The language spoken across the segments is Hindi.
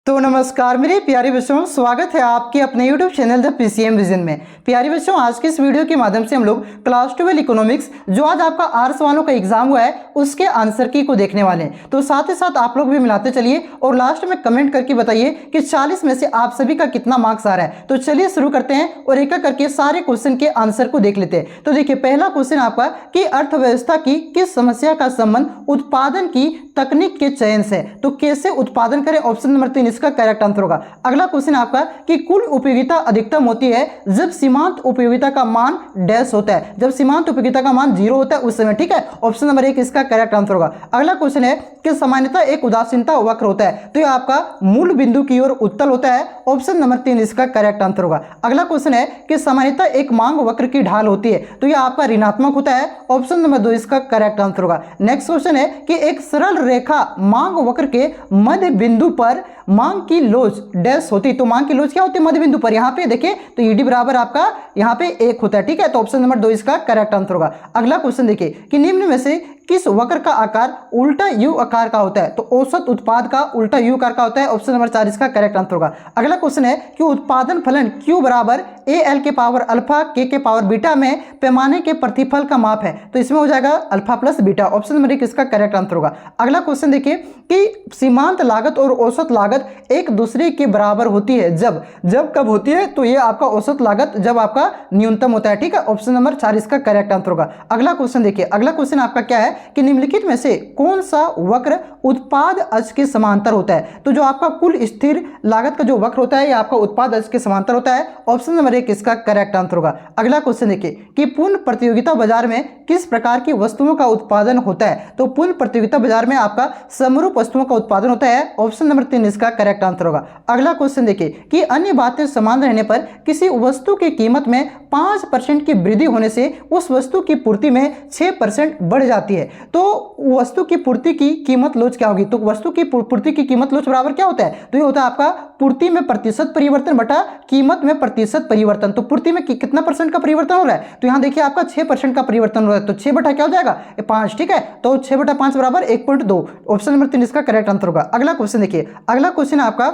तो नमस्कार मेरे प्यारे बच्चों, स्वागत है आपके अपने YouTube channel the PCM vision में। प्यारे बच्चों, आज के इस वीडियो के माध्यम से हम लोग क्लास 12 इकोनॉमिक्स जो आज आपका आर्ट्स वालों का एग्जाम हुआ है उसके आंसर की को देखने वाले हैं। तो साथ ही साथ आप लोग भी मिलाते चलिए और लास्ट में कमेंट करके बताइए कि 40 में से आप सभी का कितना मार्क्स आ रहा है। तो चलिए शुरू करते हैं और एक एक करके सारे क्वेश्चन के आंसर को देख लेते हैं। तो देखिए, पहला क्वेश्चन आपका कि अर्थव्यवस्था की किस समस्या का संबंध उत्पादन की तकनीक के चयन से, तो कैसे उत्पादन करें, ऑप्शन नंबर 3 इसका करेक्ट आंसर होगा। अगला क्वेश्चन आपका कि कुल उपयोगिता अधिकतम होती है जब सीमांत उपयोगिता का मान डैश होता है, जब सीमांत उपयोगिता का मान 0 होता है उस समय, ठीक है। ऑप्शन नंबर 1 इसका करेक्ट आंसर होगा। अगला क्वेश्चन है कि सामान्यतः एक उदासीनता वक्र होता है, तो यह आपका मूल बिंदु की ओर उत्तल होता है। ऑप्शन नंबर 3 इसका करेक्ट आंसर होगा। अगला क्वेश्चन है कि सामान्यतः एक मांग वक्र की ढाल होती है, तो यह आपका ऋणात्मक होता है। ऑप्शन नंबर 2 इसका करेक्ट आंसर होगा। नेक्स्ट क्वेश्चन है कि एक सरल रेखा मांग वक्र के मध्य बिंदु पर मांग की लोच डैश होती है, तो मांग की लोच क्या होती है मध्य बिंदु पर, यहां पे देखिए तो ईडी बराबर आपका यहां पे 1 होता है, ठीक है। तो ऑप्शन नंबर 2 इसका करेक्ट आंसर होगा। अगला क्वेश्चन देखिए कि निम्न में से किस वक्र का आकार उल्टा यू आकार का होता है, तो औसत उत्पाद का उल्टा यू आकार का होता है। ऑप्शन नंबर 4 इसका करेक्ट आंसर होगा। अगला क्वेश्चन है कि उत्पादन फलन Q बराबर AL के पावर अल्फा K के पावर बीटा में पैमाने के प्रतिफल का माप है, तो इसमें हो जाएगा alpha plus beta. Option number 1 इसका करेक्ट आंसर होगा। अगला क्वेश्चन देखिए कि सीमांत लागत और औसत लागत एक दूसरे के बराबर होती है जब कब होती है, तो ये आपका औसत लागत जब आपका न्यूनतम होता है, ठीक है। ऑप्शन नंबर 4 इसका करेक्ट आंसर होगा। अगला क्वेश्चन देखिए, अगला क्वेश्चन आपका क्या है कि निम्नलिखित में से कौन सा वक्र उत्पाद अक्ष के समांतर होता है, तो जो आपका कुल स्थिर लागत का जो वक्र होता है ये आपका उत्पाद अक्ष के समांतर होता है। ऑप्शन नंबर 1 इसका करेक्ट आंसर होगा। अगला क्वेश्चन देखिए कि पूर्ण प्रतियोगिता बाजार में किस प्रकार की वस्तुओं का उत्पादन होता है, तो पूर्ण प्रतियोगिता बाजार में आपका समरूप वस्तुओं का उत्पादन होता है। ऑप्शन नंबर 3 इसका करेक्ट आंसर होगा। अगला क्वेश्चन देखिए कि अन्य बातें समान रहने पर किसी वस्तु की कीमत में 5% की वृद्धि होने से उस वस्तु की पूर्ति में 6% बढ़ जाती है, तो वस्तु की पूर्ति की कीमत लोच क्या होगी, तो वस्तु की पूर्ति की कीमत लोच बराबर क्या होता है, तो ये होता है आपका पूर्ति में प्रतिशत परिवर्तन बटा कीमत में प्रतिशत परिवर्तन। तो पूर्ति में कितना परसेंट का परिवर्तन हो रहा है, तो यहां देखिए आपका 6% का परिवर्तन हो रहा है, तो 6 बटा क्या हो जाएगा 5, ठीक है। तो 6 बटा 5 बराबर 1.2। ऑप्शन नंबर 3 इसका करेक्ट आंसर होगा। अगला क्वेश्चन देखिए, अगला क्वेश्चन आपका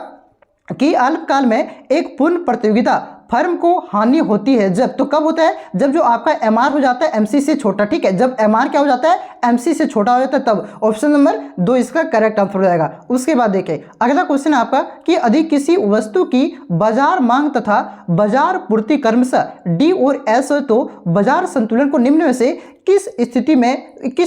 कि अल्पकाल में एक पूर्ण प्रतियोगिता फर्म को हानि होती है जब, तो कब होता है, जब जो आपका एमआर हो जाता है एमसी से छोटा, ठीक है। जब एमआर क्या हो जाता है एमसी से छोटा हो जाता है तब। ऑप्शन नंबर 2 इसका करेक्ट आंसर हो जाएगा। उसके बाद देखिए अगला क्वेश्चन आपका कि अधिक किसी वस्तु की बाजार मांग तथा बाजार पूर्ति क्रमशः डी और एस हो, तो बाजार संतुलन को निम्न में से किस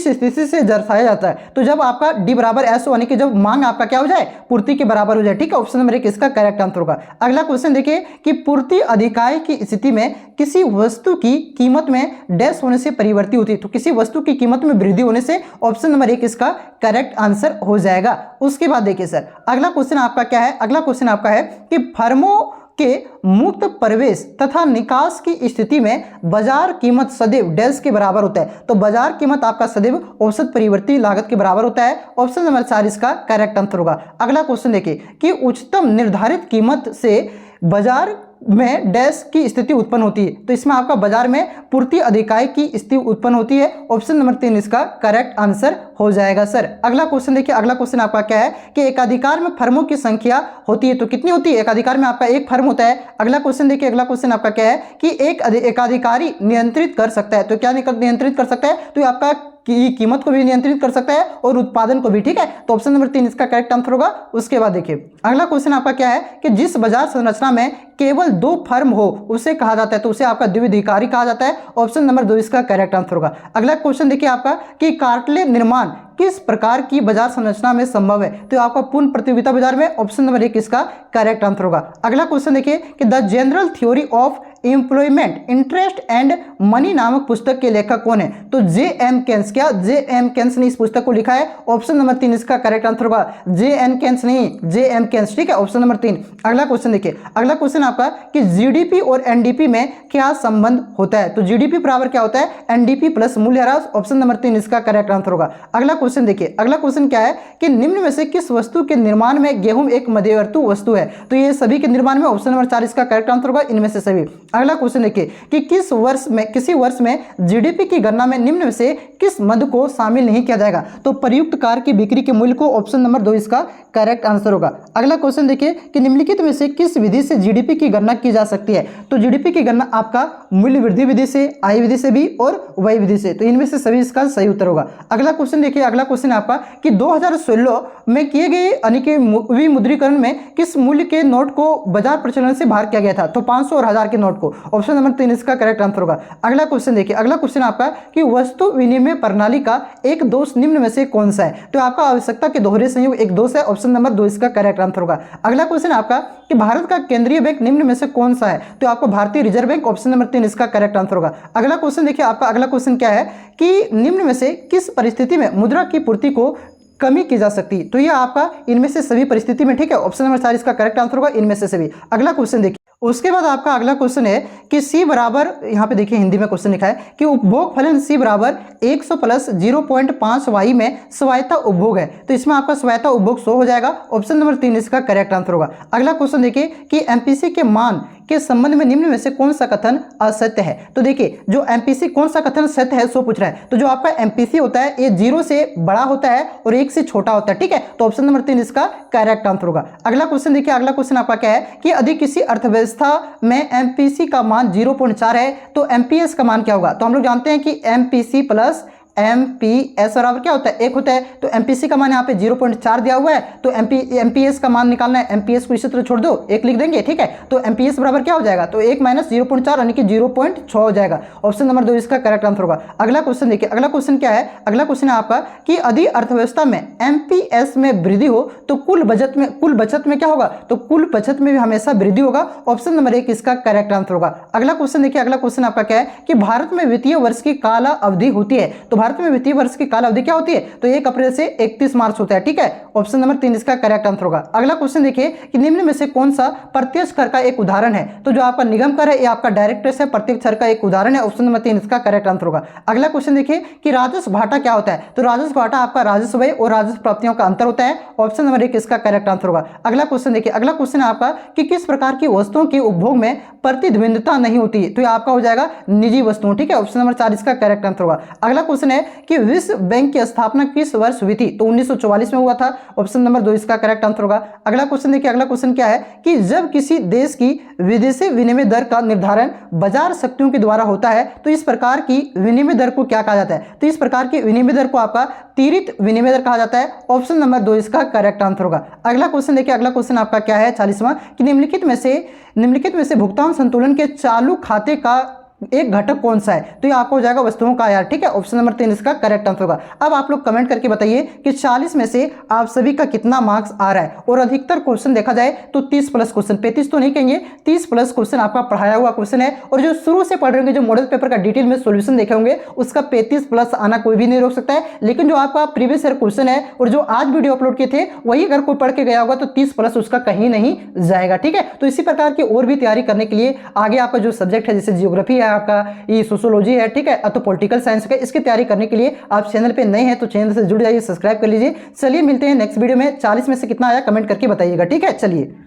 स्थिति से दर्शाया जाता है, तो जब आपका डी बराबर एस यानी कि जब मांग आपका क्या हो जाए पूर्ति के बराबर हो जाए, ठीक है। ऑप्शन नंबर 1 इसका करेक्ट आंसर होगा। अगला क्वेश्चन देखिए कि पूर्ति अधिकाय की स्थिति में किसी वस्तु की कीमत में डैश होने से परिवर्तित होती है, तो किसी वस्तु की कीमत में वृद्धि होने से। ऑप्शन नंबर 1 इसका करेक्ट आंसर हो जाएगा। उसके बाद देखिए सर अगला क्वेश्चन आपका क्या है, अगला क्वेश्चन आपका है कि फर्मों के मुक्त प्रवेश तथा निकास की स्थिति में बाजार कीमत सदैव डैश के बराबर होता है, तो बाजार कीमत आपका सदैव औसत परिवर्ती लागत के बराबर होता है। ऑप्शन नंबर 4 इसका करेक्ट आंसर होगा। अगला क्वेश्चन देखिए कि उच्चतम निर्धारित कीमत से बाजार में डैश की स्थिति उत्पन्न होती है, तो इसमें आपका बाजार में पूर्ति अधिकाय की स्थिति उत्पन्न होती है। ऑप्शन नंबर 3 इसका करेक्ट आंसर हो जाएगा सर। अगला क्वेश्चन देखिए, अगला क्वेश्चन आपका क्या है कि एकाधिकार में फर्मों की संख्या होती है, तो कितनी होती है, एकाधिकार में आपका एक फर्म होता है। अगला क्वेश्चन देखिए, अगला क्वेश्चन आपका क्या है कि एक एकाधिकारी नियंत्रित कर सकता है, तो क्या नियंत्रित कर सकता है, तो आपका की कीमत को भी नियंत्रित कर सकता है और उत्पादन को भी, ठीक है। तो ऑप्शन नंबर 3 इसका करेक्ट आंसर होगा। उसके बाद देखिए अगला क्वेश्चन आपका क्या है कि जिस बाजार संरचना में केवल 2 फर्म हो उसे कहा जाता है, तो उसे आपका द्विधिकारी कहा जाता है। ऑप्शन नंबर 2 इसका करेक्ट आंसर होगा। अगला क्वेश्चन देखिए आपका कि कार्टलेज निर्माण किस प्रकार की बाजार संरचना में संभव है, तो आपका पूर्ण प्रतियोगिता बाजार में। ऑप्शन नंबर 1 इसका करेक्ट आंसर होगा। अगला क्वेश्चन देखिए कि the general theory of employment interest and money नामक पुस्तक के लेखक कौन है, तो जे.एम. केन्स, क्या जे.एम. केन्स ने इस पुस्तक को लिखा है। ऑप्शन नंबर 3 इसका करेक्ट आंसर होगा। जे.एन. केन्स नहीं, जे.एम. केन्स, ठीक है। Option number 3। अगला क्वेश्चन देखिए, अगला क्वेश्चन आपका कि जीडीपी और एनडीपी में क्या संबंध होता है। तो जीडीपी बराबर क्या होता है, एनडीपी प्लस मूल्यह्रास। ऑप्शन नंबर 3 इसका करेक्ट आंसर होगा। अगला क्वेश्चन देखिए, अगला क्वेश्चन क्या है कि निम्न में से किस वस्तु के निर्माण में गेहूं एक मध्यवर्ती वस्तु है। तो ये सभी के निर्माण में ऑप्शन नंबर 4 इसका करेक्ट आंसर होगा, इनमें से सभी। अगला क्वेश्चन देखिए कि किसी वर्ष में जीडीपी की गणना में निम्न में से किस मद को शामिल नहीं किया जाएगा। तो प्रयुक्त कार की बिक्री के मूल्य को, ऑप्शन नंबर 2 इसका करेक्ट आंसर होगा। अगला क्वेश्चन देखिए कि निम्नलिखित में से किस विधि से जीडीपी की गणना की जा सकती है। तो जीडीपी की गणना आपका मूल्य वृद्धि विधि से, आय विधि से भी और व्यय विधि से। तो इनमें से सभी इसका सही उत्तर होगा। अगला क्वेश्चन देखिए, अगला क्वेश्चन आपका कि 2016 में किए गए यानी कि विमुद्रीकरण में किस मूल्य के नोट को बाजार प्रचलन से बाहर किया गया था। तो 500 और 1000 के नोट को। ऑप्शन नंबर 3 इसका करेक्ट आंसर होगा। अगला क्वेश्चन देखिए, अगला क्वेश्चन आपका कि वस्तु विनिमय प्रणाली का एक दोष निम्न में से कौन सा है। तो आपका आवश्यकता के दोहरे संयोग एक दोष है। ऑप्शन नंबर 2 इसका करेक्ट आंसर होगा। अगला क्वेश्चन आपका कि भारत का केंद्रीय बैंक निम्न में से कौन सा है। तो आपको भारतीय रिजर्व बैंक, ऑप्शन नंबर 3 इसका करेक्ट आंसर होगा। अगला क्वेश्चन देखिए, आपका अगला क्वेश्चन क्या है कि निम्न में से किस परिस्थिति में मुद्रा की पूर्ति को कमी की जा सकती है। तो यह आपका इनमें से सभी परिस्थिति में, ठीक है। ऑप्शन नंबर 4 इसका करेक्ट आंसर होगा, इनमें से सभी। अगला क्वेश्चन देखिए, उसके बाद आपका अगला क्वेश्चन है कि C बराबर, यहाँ पे देखिए हिंदी में क्वेश्चन लिखा है कि उपभोग फलन C बराबर 100 प्लस 0.5 वाई में स्वायत्ता उपभोग है। तो इसमें आपका स्वायत्ता उपभोग 100 हो जाएगा। ऑप्शन नंबर 3 इसका करेक्ट आंसर होगा। अगला क्वेश्चन देखिए कि एमपीसी के मान के संबंध में निम्न में से कौन सा कथन असत्य है। तो देखिए जो एमपीसी कौन सा कथन सत्य है सो पूछ रहा है। तो जो आपका एमपीसी होता है ये 0 से बड़ा होता है और 1 से छोटा होता है, ठीक है। तो ऑप्शन नंबर 3 इसका करेक्ट आंसर होगा। अगला क्वेश्चन देखिए, अगला क्वेश्चन आपका क्या है कि यदि किसी अर्थव्यवस्था में एमपीसी का मान 0.4 है तो एमपीएस का मान क्या होगा। तो हम लोग जानते हैं कि एमपीसी प्लस एमपीएस बराबर क्या होता है, 1 होता है। तो एमपीसी का मान यहाँ पे 0.4 दिया हुआ है, तो एमपीएस का मान निकालना है। एमपीएस को इसी तरह छोड़ दो, 1 लिख देंगे, ठीक है। तो एमपीएस बराबर क्या हो जाएगा, तो 1 माइनस 0.4 यानी कि 0.6 हो जाएगा। ऑप्शन नंबर 2 इसका करेक्ट आंसर होगा। अगला क्वेश्चन देखिए, अगला क्वेश्चन क्या है, अगला क्वेश्चन है आपका कि यदि अर्थव्यवस्था में एमपीएस में वृद्धि हो तो कुल बचत में क्या होगा। तो कुल बचत में भी हमेशा वृद्धि होगा। ऑप्शन नंबर 1 इसका करेक्ट आंसर होगा। अगला क्वेश्चन देखिए, अगला क्वेश्चन आपका क्या है कि भारत में वित्तीय वर्ष की काला अवधि होती है। तो भारत में वित्तीय वर्ष की काल अवधि क्या होती है, तो 1 अप्रैल से 31 मार्च होता है, ठीक है। ऑप्शन नंबर 3 इसका करेक्ट आंसर होगा। अगला क्वेश्चन देखिए कि निम्न में से कौन सा प्रत्यक्ष कर का एक उदाहरण है। तो जो आपका निगम कर है ये आपका डायरेक्ट टैक्स है, प्रत्यक्ष कर का एक उदाहरण है। ऑप्शन नंबर 3 इसका करेक्ट आंसर होगा। अगला क्वेश्चन देखिए कि राजस्व घाटा क्या होता है। तो राजस्व घाटा आपका राजस्व व्यय और राजस्व प्राप्तियों का अंतर होता है। ऑप्शन नंबर 1 इसका करेक्ट आंसर होगा। अगला क्वेश्चन देखिए, अगला क्वेश्चन है आपका कि किस प्रकार की वस्तुओं के उपभोग में प्रतिद्वंद्विता नहीं होती है। तो ये आपका हो जाएगा निजी वस्तुओं, ठीक है। ऑप्शन नंबर 4 इसका करेक्ट आंसर होगा। अगला क्वेश्चन है कि विश्व बैंक की स्थापना किस वर्ष हुई थी। तो 1944 में हुआ था। ऑप्शन नंबर 2 इसका करेक्ट आंसर होगा। अगला क्वेश्चन देखिए, अगला क्वेश्चन क्या है कि जब किसी देश की विदेशी विनिमय दर का निर्धारण बाजार शक्तियों के द्वारा होता है तो इस प्रकार की विनिमय दर को क्या कहा जाता है। तो इस प्रकार की विनिमय दर को आपका त्वरित विनिमय दर कहा जाता है। ऑप्शन नंबर 2 इसका करेक्ट आंसर होगा। अगला क्वेश्चन देखिए, अगला क्वेश्चन आपका क्या है 40वां कि निम्नलिखित में से भुगतान संतुलन के चालू खाते का एक घटक कौन सा है। तो ये आपको हो जाएगा वस्तुओं का आयात, ठीक है। ऑप्शन नंबर 3 इसका करेक्ट आंसर होगा। अब आप लोग कमेंट करके बताइए कि 40 में से आप सभी का कितना मार्क्स आ रहा है। और अधिकतर क्वेश्चन देखा जाए तो 30 प्लस क्वेश्चन, 35 तो नहीं कहेंगे, 30 प्लस क्वेश्चन आपका पढ़ाया हुआ क्वेश्चन है। और जो शुरू से पढ़ रहे होंगे, जो मॉडल पेपर का डिटेल में सोल्यूशन देखे होंगे, उसका 35 प्लस आना कोई भी नहीं रोक सकता है। लेकिन जो आपका प्रीवियस ईयर क्वेश्चन है और जो आज वीडियो अपलोड किए थे वही अगर कोई पढ़ के गया होगा तो 30 प्लस उसका कहीं नहीं जाएगा, ठीक है। तो इसी प्रकार की और भी तैयारी करने के लिए आगे आपका जो सब्जेक्ट है जैसे जियोग्राफी है, आपका सोशियोलॉजी है, ठीक है, तो पॉलिटिकल साइंस का, इसकी तैयारी करने के लिए आप चैनल पे नए हैं तो चैनल से जुड़ जाइए, सब्सक्राइब कर लीजिए। चलिए मिलते हैं नेक्स्ट वीडियो में। 40 में से कितना आया कमेंट करके बताइएगा, ठीक है। चलिए।